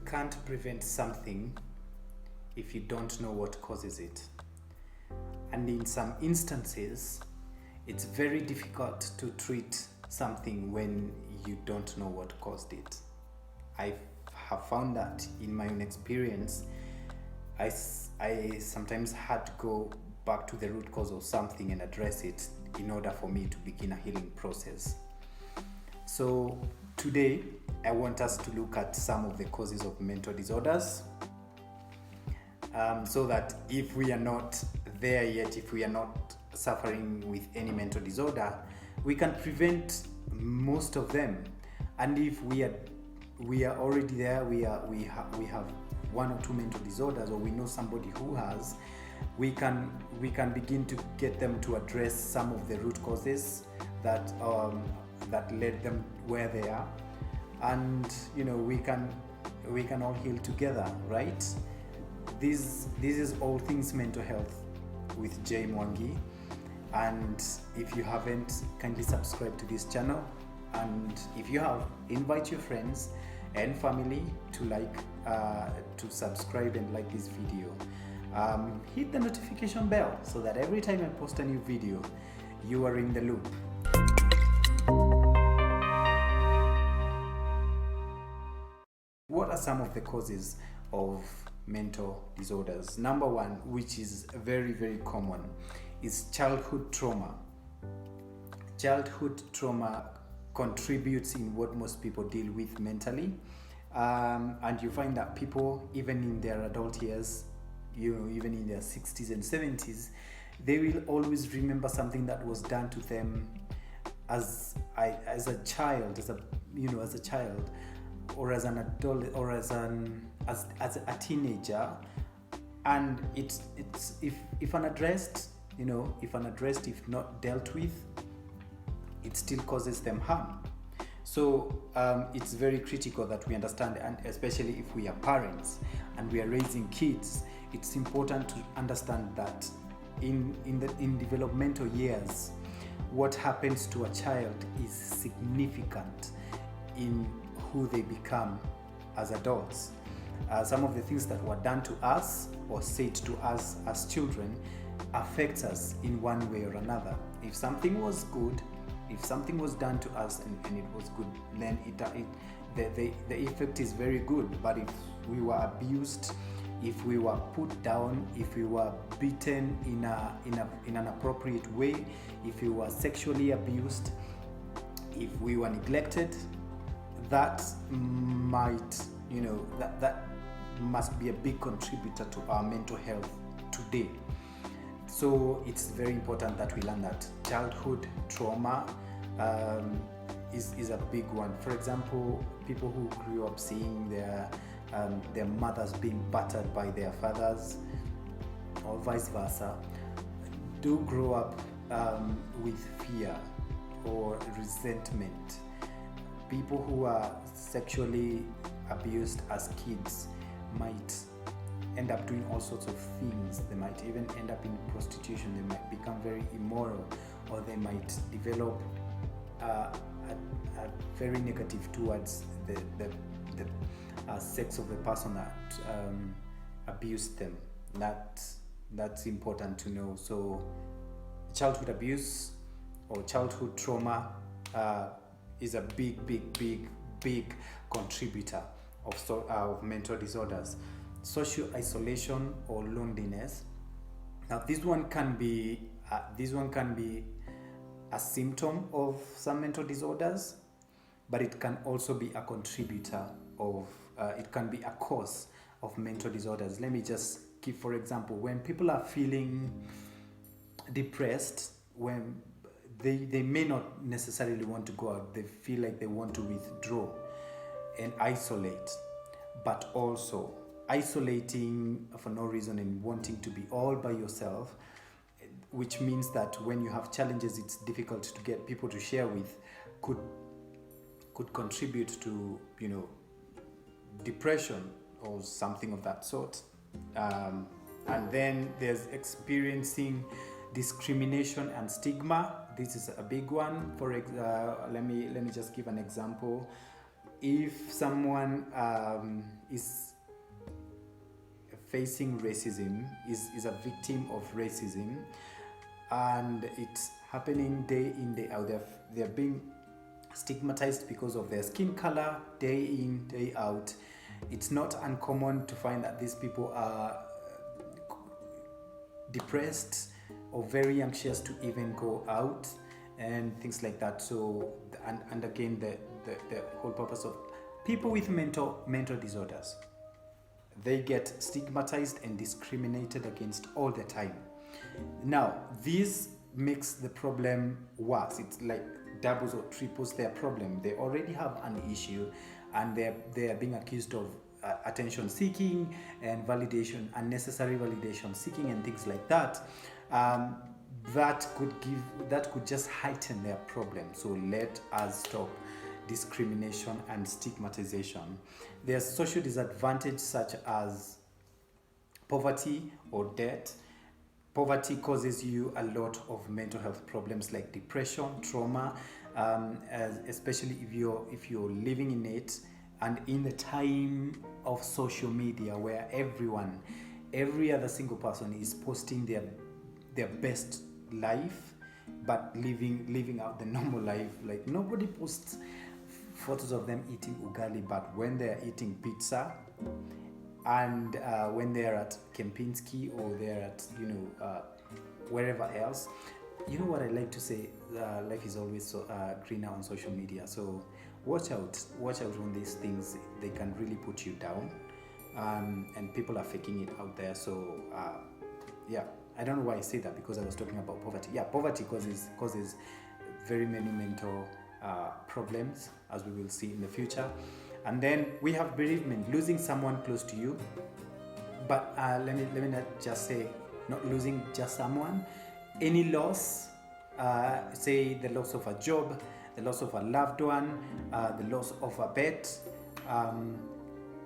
can't prevent something if you don't know what causes it. And in some instances, it's very difficult to treat something when you don't know what caused it. I have found that in my own experience, I sometimes had to go back to the root cause of something and address it in order for me to begin a healing process. So today, I want us to look at some of the causes of mental disorders, so that if we are not there yet, if we are not suffering with any mental disorder, we can prevent most of them. And if we are already there, we have one or two mental disorders, or we know somebody who has, we can begin to get them to address some of the root causes that led them where they are, and we can all heal together, right? This is All Things Mental Health with Jay Mwangi, and if you haven't, kindly subscribe to this channel, and if you have, invite your friends and family to subscribe and like this video. Hit the notification bell so that every time I post a new video, you are in the loop. What are some of the causes of mental disorders? Number one, which is very, very common, is childhood trauma. Childhood trauma contributes in what most people deal with mentally, and you find that people, even in their adult years, even in their 60s and 70s, they will always remember something that was done to them as a child, or as an adult, or as a teenager, and it's if unaddressed, if not dealt with, it still causes them harm. So it's very critical that we understand, and especially if we are parents and we are raising kids, it's important to understand that in developmental years, what happens to a child is significant in who they become as adults. Some of the things that were done to us or said to us as children affects us in one way or another. If something was good, if something was done to us and it was good, then the effect is very good. But if we were abused, if we were put down, if we were beaten in an appropriate way, if we were sexually abused, if we were neglected, that might, that must be a big contributor to our mental health today. So it's very important that we learn that childhood trauma is a big one. For example, people who grew up seeing their mothers being battered by their fathers, or vice versa, do grow up with fear or resentment. People who are sexually abused as kids might end up doing all sorts of things. They might even end up in prostitution. They might become very immoral, or they might develop a very negative towards the sex of the person that abused them. That's important to know. So childhood abuse or childhood trauma is a big contributor of mental disorders. Social isolation or loneliness. Now this one can be a symptom of some mental disorders, but it can also be a contributor of it can be a cause of mental disorders. Let me just give, for example, when people are feeling depressed, when they may not necessarily want to go out, they feel like they want to withdraw and isolate, but also isolating for no reason and wanting to be all by yourself, which means that when you have challenges, it's difficult to get people to share with, could contribute to depression or something of that sort. And then there's experiencing discrimination and stigma. This is a big one. Let me just give an example. If someone is facing racism, is a victim of racism, and it's happening day in, day out. They're being stigmatized because of their skin color, day in, day out. It's not uncommon to find that these people are depressed or very anxious to even go out and things like that. So, and again, the whole purpose of people with mental disorders, they get stigmatized and discriminated against all the time. Now, this makes the problem worse. It's like doubles or triples their problem. They already have an issue, and they are being accused of attention seeking and validation, unnecessary validation seeking, and things like that. That could just heighten their problem. So let us stop discrimination and stigmatization. There's social disadvantage such as poverty or debt. Poverty causes you a lot of mental health problems like depression, trauma, especially if you're living in it, and in the time of social media where every other single person is posting their best life, but living out the normal life. Like, nobody posts photos of them eating ugali, but when they're eating pizza, and when they're at Kempinski, or they're at wherever else. You know what I like to say, life is always so greener on social media. So watch out on these things. They can really put you down, and people are faking it out there. So I don't know why I say that, because I was talking about poverty. Poverty causes very many mental problems, as we will see in the future. And then we have bereavement, losing someone close to you. But let me not just say not losing just someone. Any loss, say the loss of a job, the loss of a loved one, the loss of a pet,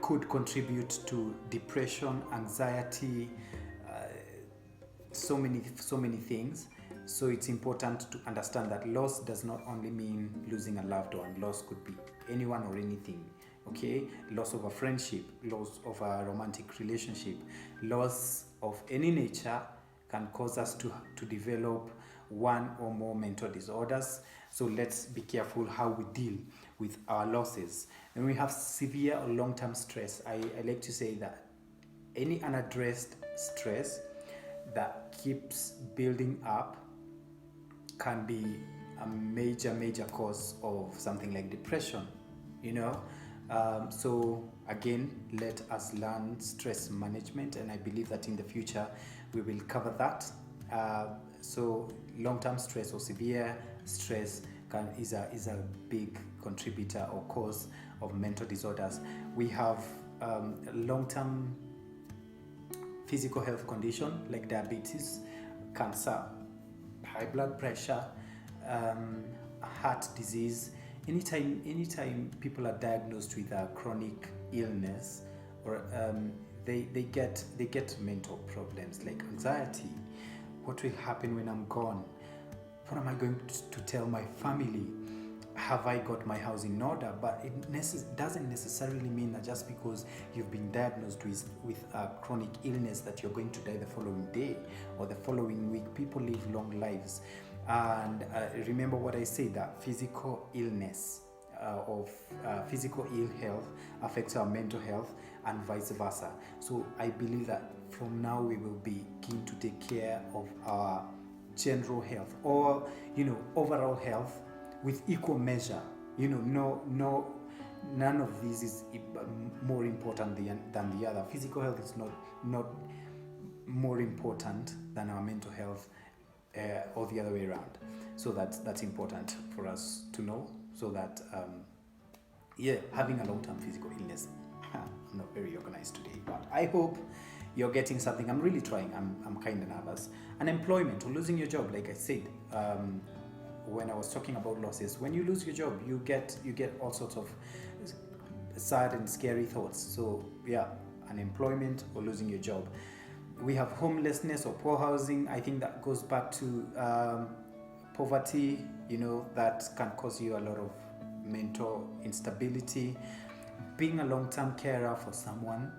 could contribute to depression, anxiety, so many things. So it's important to understand that loss does not only mean losing a loved one. Loss could be anyone or anything. Okay, loss of a friendship, loss of a romantic relationship, loss of any nature can cause us to develop one or more mental disorders. So let's be careful how we deal with our losses. When we have severe or long-term stress, I like to say that any unaddressed stress that keeps building up can be a major cause of something like depression, so again, let us learn stress management, and I believe that in the future we will cover that. So long-term stress or severe stress is a big contributor or cause of mental disorders. We have long-term physical health condition like diabetes, cancer, high blood pressure, heart disease. Anytime people are diagnosed with a chronic illness, or they get mental problems like anxiety. What will happen when I'm gone? What am I going to tell my family? Have I got my house in order? But it doesn't necessarily mean that just because you've been diagnosed with a chronic illness that you're going to die the following day or the following week. People live long lives. And remember what I said, that physical illness physical ill health affects our mental health, and vice versa. So I believe that from now we will begin to take care of our general health, or overall health, with equal measure. None of these is more important than the other. Physical health is not more important than our mental health, or the other way around. So that's important for us to know, so that having a long-term physical illness, I'm not very organized today, but I hope you're getting something. I'm really trying. I'm kind of nervous. Unemployment or losing your job, like I said, when I was talking about losses, when you lose your job, you get all sorts of sad and scary thoughts. So unemployment or losing your job. We have homelessness or poor housing. I think that goes back to poverty, that can cause you a lot of mental instability. being a long-term carer for someone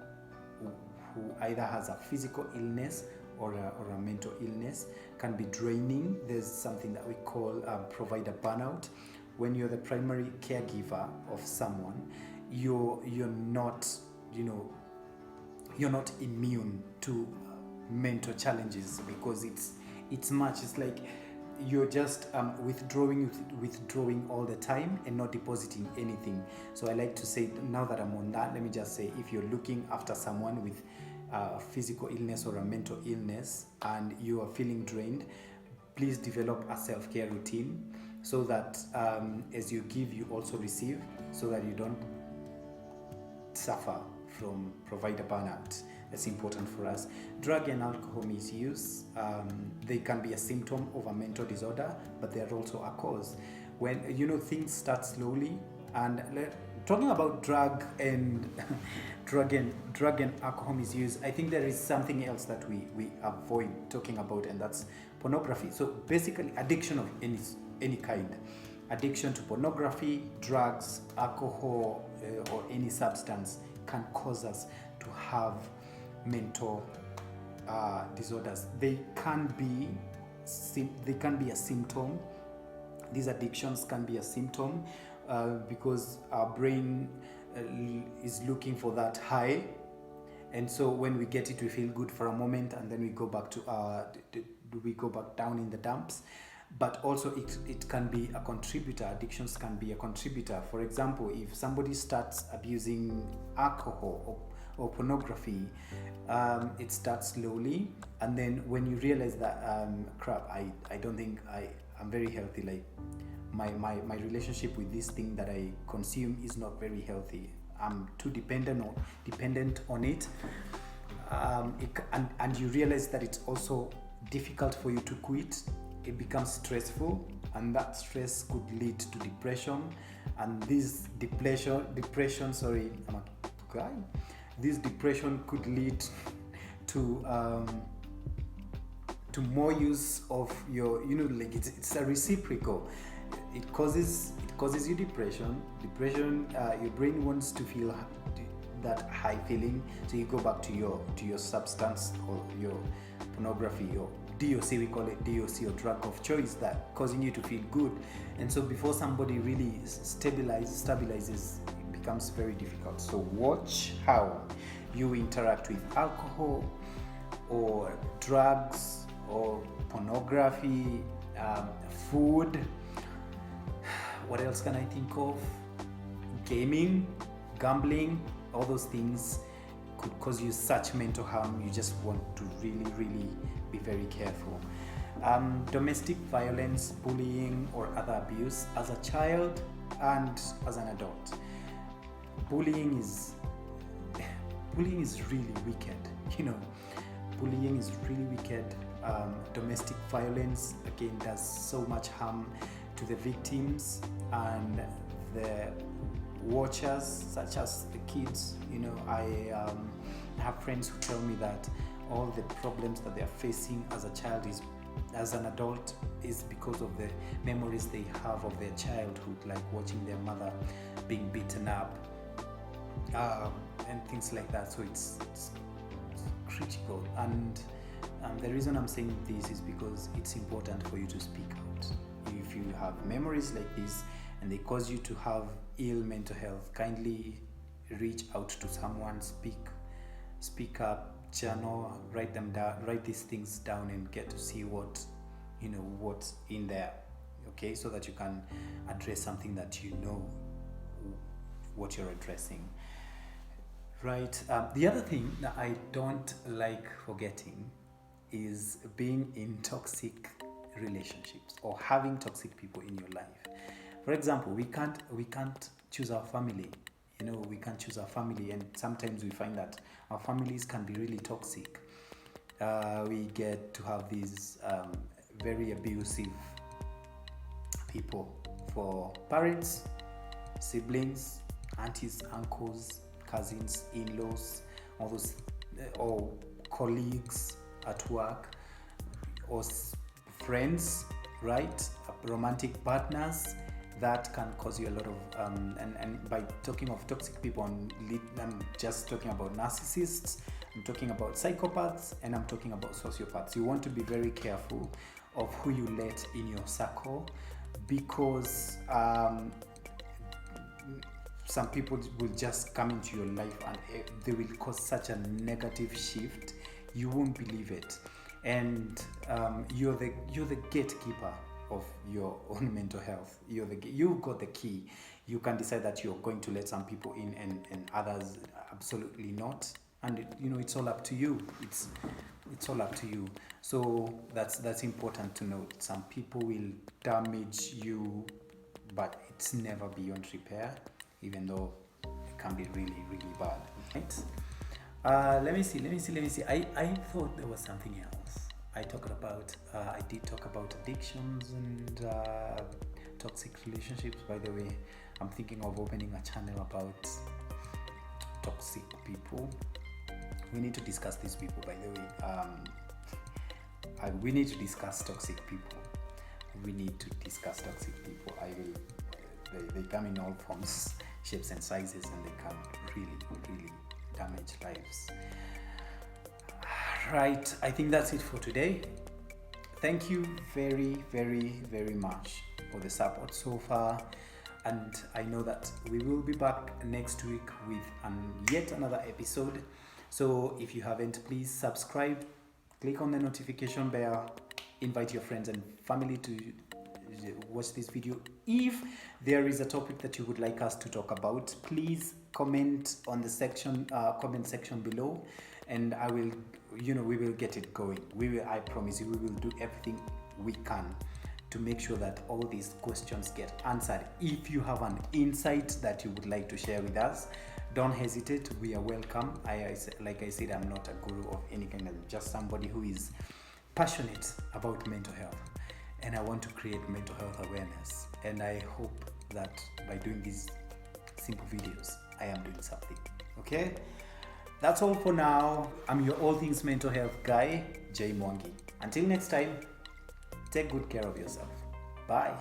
who, who either has a physical illness or a mental illness can be draining. There's something that we call provider burnout. When you're the primary caregiver of someone, you're not, you're not immune to mental challenges, because it's like you're just withdrawing all the time and not depositing anything. So I like to say, now that I'm on that, let me just say, if you're looking after someone with a physical illness or a mental illness and you are feeling drained, please develop a self-care routine, so that as you give, you also receive, so that you don't suffer from provider burnout. That's important for us. Drug and alcohol misuse, they can be a symptom of a mental disorder, but they're also a cause. When things start slowly, and talking about drug and alcohol misuse, I think there is something else that we avoid talking about, and that's pornography. So basically, addiction of any kind, addiction to pornography, drugs, alcohol, or any substance can cause us to have mental disorders. They can be a symptom. These addictions can be a symptom because our brain is looking for that high, and so when we get it, we feel good for a moment, and then we go back down in the dumps. But also it can be a contributor. Addictions can be a contributor. For example, if somebody starts abusing alcohol or pornography, it starts slowly, and then when you realize that crap, I don't think I'm very healthy, like my relationship with this thing that I consume is not very healthy, I'm too dependent on it, and you realize that it's also difficult for you to quit. It becomes stressful, and that stress could lead to depression, and this depression could lead to more use of your, it's a reciprocal. It causes you depression. Your brain wants to feel that high feeling, so you go back to your substance or your pornography, or DOC, we call it DOC, or drug of choice, that causing you to feel good. And so before somebody really stabilizes, it becomes very difficult. So watch how you interact with alcohol or drugs or pornography, food. What else can I think of? Gaming, gambling, all those things could cause you such mental harm. You just want to really, really be very careful. Domestic violence, bullying, or other abuse as a child and as an adult. Bullying is really wicked. Bullying is really wicked. Domestic violence, again, does so much harm to the victims and the watchers, such as the kids. I have friends who tell me that all the problems that they are facing as a child as an adult is because of the memories they have of their childhood, like watching their mother being beaten up and things like that. So it's critical, and the reason I'm saying this is because it's important for you to speak out. If you have memories like this and they cause you to have ill mental health, kindly reach out to someone, speak up, journal, write them down, write these things down, and get to see what's in there, okay, so that you can address something that what you're addressing, right? The other thing that I don't like forgetting is being in toxic relationships or having toxic people in your life. For example, we can't choose our family. We can't choose our family, and sometimes we find that our families can be really toxic. We get to have these very abusive people, for parents, siblings, aunties, uncles, cousins, in-laws, all those, or colleagues at work, or friends, right? Romantic partners, that can cause you a lot of and by talking of toxic people, I'm just talking about narcissists, I'm talking about psychopaths, and I'm talking about sociopaths. You want to be very careful of who you let in your circle, because some people will just come into your life and they will cause such a negative shift, you won't believe it. And you're the gatekeeper of your own mental health. You've got the key. You can decide that you're going to let some people in and others absolutely not. And it's all up to you. It's all up to you. So that's important to note. Some people will damage you, but it's never beyond repair, even though it can be really, really bad. Right? Let me see. I thought there was something else. I did talk about addictions and toxic relationships. By the way, I'm thinking of opening a channel about toxic people. We need to discuss these people, by the way. We need to discuss toxic people. They come in all forms, shapes and sizes, and they can really, really damage lives. Right, I think that's it for today. Thank you very, very, very much for the support so far. And I know that we will be back next week with yet another episode. So if you haven't, please subscribe, click on the notification bell, invite your friends and family to watch this video. If there is a topic that you would like us to talk about, please comment on the comment section below, and we will get it going. I promise you, we will do everything we can to make sure that all these questions get answered. If you have an insight that you would like to share with us, don't hesitate. We are welcome. Like I said, I'm not a guru of any kind. I'm just somebody who is passionate about mental health, and I want to create mental health awareness. And I hope that by doing these simple videos, I am doing something. Okay? That's all for now. I'm your all things mental health guy, Jay Mwangi. Until next time, take good care of yourself. Bye.